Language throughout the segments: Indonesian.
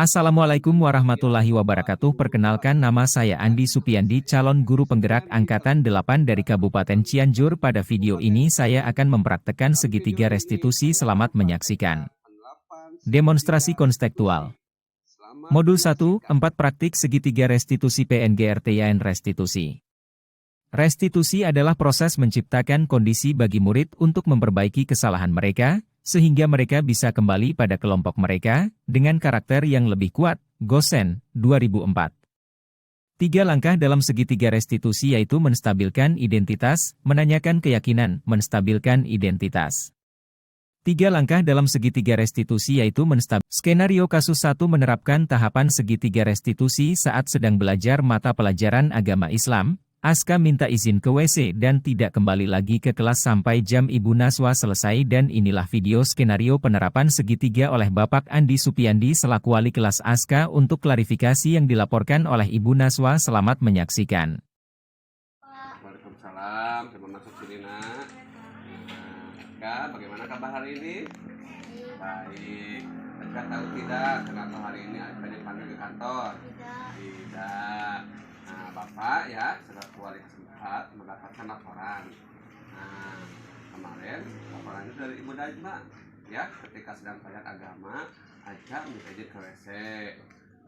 Assalamualaikum warahmatullahi wabarakatuh. Perkenalkan, nama saya Andi Supiandi, calon guru penggerak Angkatan 8 dari Kabupaten Cianjur. Pada video ini saya akan mempraktekkan segitiga restitusi. Selamat menyaksikan. Demonstrasi konstekstual. Modul 1, 4 praktik segitiga restitusi PNGRTYN restitusi. Restitusi adalah proses menciptakan kondisi bagi murid untuk memperbaiki kesalahan mereka, sehingga mereka bisa kembali pada kelompok mereka, dengan karakter yang lebih kuat. Gosen, 2004. 3 langkah dalam segitiga restitusi yaitu menstabilkan identitas, menanyakan keyakinan, menstabilkan identitas. 3 langkah dalam segitiga restitusi yaitu Skenario kasus 1 menerapkan tahapan segitiga restitusi saat sedang belajar mata pelajaran agama Islam. Aska minta izin ke WC dan tidak kembali lagi ke kelas sampai jam Ibu Naswa selesai, dan inilah video skenario penerapan segitiga oleh Bapak Andi Supiandi selaku wali kelas Aska untuk klarifikasi yang dilaporkan oleh Ibu Naswa. Selamat menyaksikan. Waalaikumsalam, terima masuk sini nak. Kak, bagaimana kabar hari ini? Baik. Kak tahu tidak kenapa hari ini Aska dipanggil ke kantor? Tidak. Nah, Bapak ya selaku wali kelas 4 mendapatkan laporan. Nah, kemarin laporan itu dari Ibu Najma ya, ketika sedang belajar agama Aska minta izin ke WC.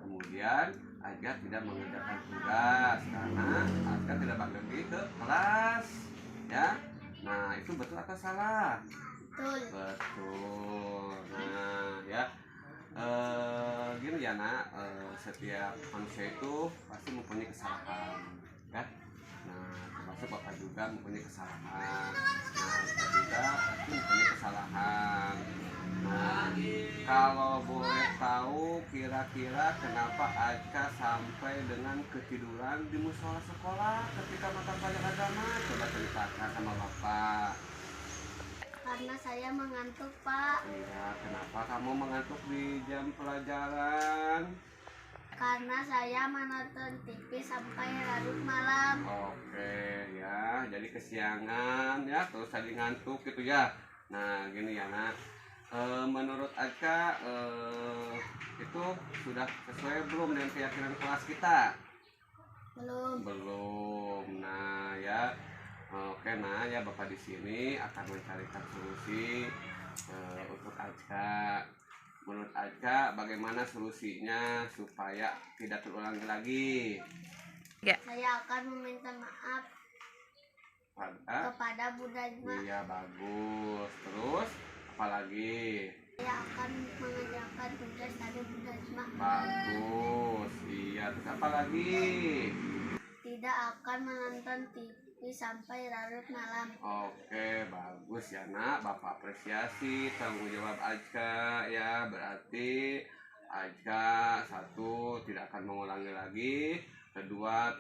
Kemudian Aska tidak mengerjakan tugas karena Aska tidak pergi ke kelas ya. Nah, itu betul atau salah? Betul. Nah ya, gini ya nak, setiap manusia itu pasti mempunyai kesalahan ya. Nah, termasuk Bapak juga mempunyai kesalahan. Nah, saya juga pasti mempunyai kesalahan. Nah, kalau boleh tahu kira-kira kenapa Aika sampai dengan ketiduran di musola sekolah ketika mata pelajaran agama? Coba ceritakan sama Bapak. Karena saya mengantuk, Pak. Iya, kenapa kamu mengantuk di jam pelajaran? Karena saya menonton TV sampai larut malam. Oke ya, jadi kesiangan ya, terus tadi ngantuk gitu ya. Nah gini ya nak, menurut Aika itu sudah sesuai belum dengan keyakinan kelas kita? Belum. Nah ya, oke. Nah ya, Bapak di sini akan mencarikan solusi untuk Aika. Menurut Aika bagaimana solusinya supaya tidak terulang lagi? Ya. Saya akan meminta maaf kepada Bu Najma. Iya, bagus. Terus apalagi? Saya akan mengerjakan tugas dari Bu Najma. Bagus. Iya, terus apa lagi? Tidak akan menonton TV sampai larut malam. Oke, bagus ya nak. Bapak apresiasi tanggung jawab Aika ya. Berarti Aika 1 tidak akan mengulangi lagi, 2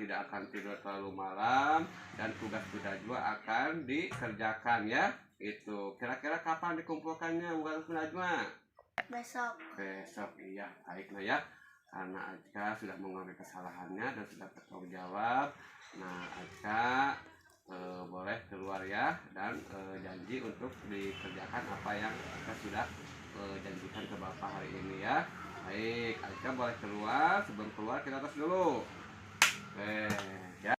tidak akan tidur terlalu malam, dan tugas kita juga akan dikerjakan ya. Itu kira-kira kapan dikumpulkannya bukan Najma? Besok. Iya, baiklah ya. Karena Aika sudah mengakui kesalahannya dan sudah bertanggung jawab. Nah, Aika boleh keluar ya, dan janji untuk dikerjakan apa yang Aika sudah janjikan ke Bapak hari ini ya. Baik, Aika boleh keluar. Sebelum keluar kita tes dulu. Oke ya.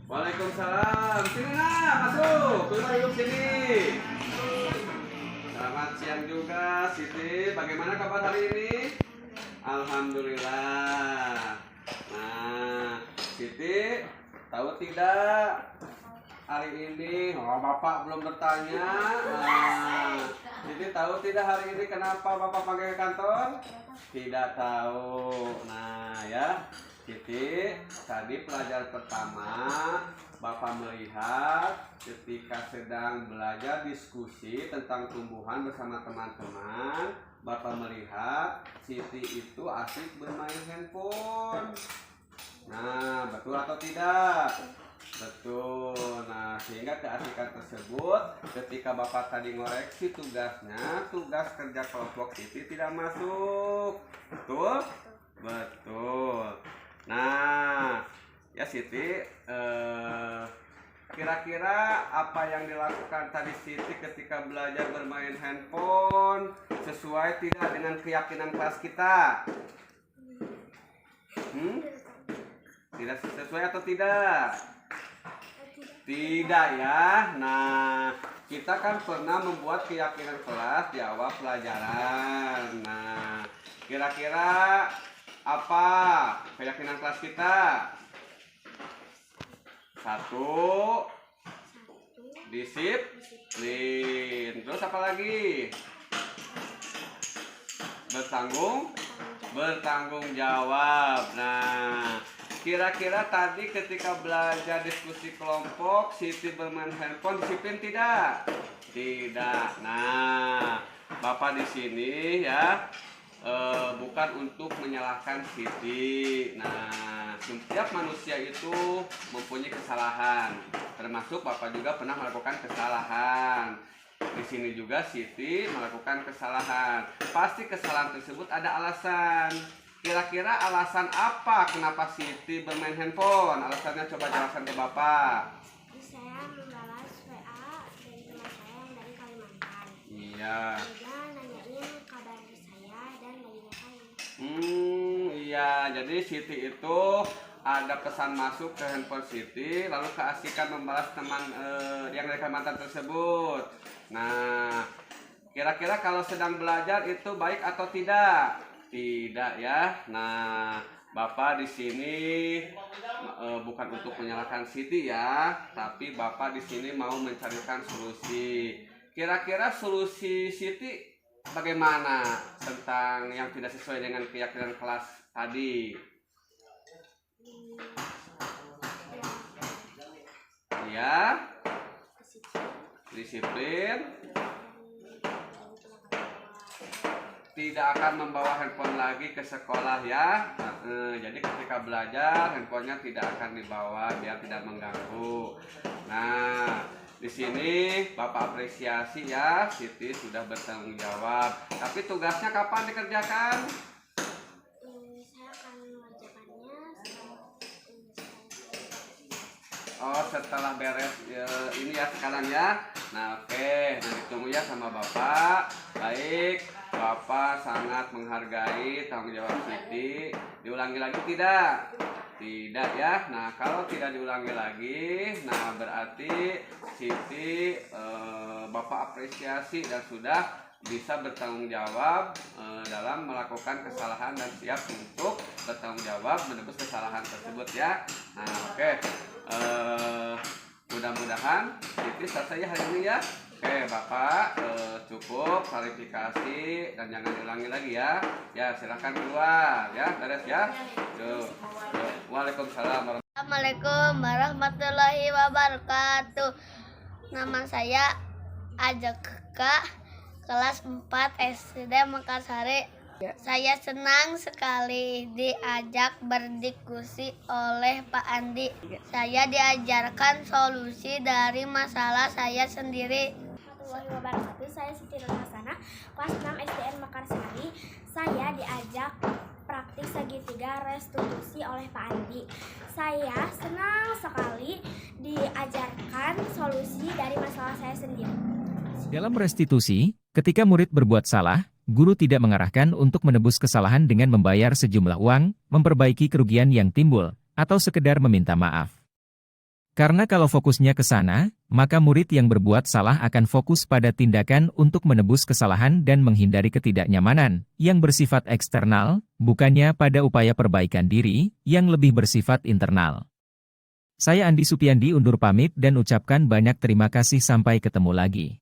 Waalaikumsalam. Sini nak, masuk. Keluar duduk sini. Selamat siang juga, Siti. Bagaimana kabar hari ini? Alhamdulillah. Nah, Siti, tahu tidak hari ini? Oh, Bapak belum bertanya. Nah, Siti tahu tidak hari ini kenapa Bapak panggil ke kantor? Tidak tahu. Nah, ya. Siti, tadi pelajaran pertama Bapak melihat ketika sedang belajar diskusi tentang tumbuhan bersama teman-teman, Bapak melihat Siti itu asik bermain handphone. Nah, betul atau tidak? Betul. Nah, sehingga keasikan tersebut ketika Bapak tadi ngoreksi tugasnya, tugas kerja kelompok Siti tidak masuk. Betul? Betul. Nah, Ya Siti, kira-kira apa yang dilakukan tadi Siti ketika belajar bermain handphone sesuai tidak dengan keyakinan kelas kita? Tidak sesuai atau tidak? Tidak ya. Nah, kita kan pernah membuat keyakinan kelas di awal pelajaran. Nah, kira-kira apa keyakinan kelas kita? 1, disiplin. Terus apa lagi? Bertanggung jawab. Nah, kira-kira tadi ketika belajar diskusi kelompok, Siti bermain handphone disiplin tidak? Tidak. Nah, Bapak di sini ya bukan untuk menyalahkan Siti. Nah, setiap manusia itu mempunyai kesalahan, termasuk Bapak juga pernah melakukan kesalahan. Di sini juga Siti melakukan kesalahan. Pasti kesalahan tersebut ada alasan. Kira-kira alasan apa kenapa Siti bermain handphone? Alasannya coba jelaskan ke Bapak. Saya membalas WA dari teman saya yang dari Kalimantan. Iya. Dia nanyain kabar saya dan lagi ngapain. Iya. Jadi Siti itu ada pesan masuk ke handphone Siti, lalu keasikan membalas teman yang dari Kalimantan tersebut. Nah, kira-kira kalau sedang belajar itu baik atau tidak? Tidak ya. Nah, Bapak di sini bukan untuk menyalahkan Siti ya, tapi Bapak di sini mau mencarikan solusi. Kira-kira solusi Siti bagaimana tentang yang tidak sesuai dengan keyakinan kelas tadi? Ya, disiplin, tidak akan membawa handphone lagi ke sekolah ya. Jadi ketika belajar handphonenya tidak akan dibawa biar tidak mengganggu. Nah, di sini Bapak apresiasi ya, Siti sudah bertanggung jawab. Tapi tugasnya kapan dikerjakan? Saya akan mengerjakannya Oh, setelah beres ini ya sekarang ya. Nah, oke, nanti tunggu ya sama Bapak. Baik, Bapak sangat menghargai tanggung jawab Siti. Diulangi lagi tidak? Tidak ya. Nah, kalau tidak diulangi lagi, nah berarti Siti Bapak apresiasi dan sudah bisa bertanggung jawab dalam melakukan kesalahan dan siap untuk bertanggung jawab menebus kesalahan tersebut ya. Nah, oke. Mudah-mudahan Siti selesai ya hari ini ya. Oke Bapak, cukup klarifikasi dan jangan diulangi lagi ya. Ya silakan keluar ya, beres ya. Yuk. Waalaikumsalam. Assalamualaikum warahmatullahi wabarakatuh. Nama saya Ajeka, kelas 4 SD Mekarsari. Saya senang sekali diajak berdiskusi oleh Pak Andi. Saya diajarkan solusi dari masalah saya sendiri. Warahmatullahi wabarakatuh. Saya Siti Nurhasana, kelas 6 SDN Mekarsari. Saya diajak praktik segitiga restitusi oleh Pak Andi. Saya senang sekali diajarkan solusi dari masalah saya sendiri. Dalam restitusi, ketika murid berbuat salah, guru tidak mengarahkan untuk menebus kesalahan dengan membayar sejumlah uang, memperbaiki kerugian yang timbul, atau sekedar meminta maaf. Karena kalau fokusnya ke sana, maka murid yang berbuat salah akan fokus pada tindakan untuk menebus kesalahan dan menghindari ketidaknyamanan yang bersifat eksternal, bukannya pada upaya perbaikan diri yang lebih bersifat internal. Saya Andi Supiyandi undur pamit dan ucapkan banyak terima kasih, sampai ketemu lagi.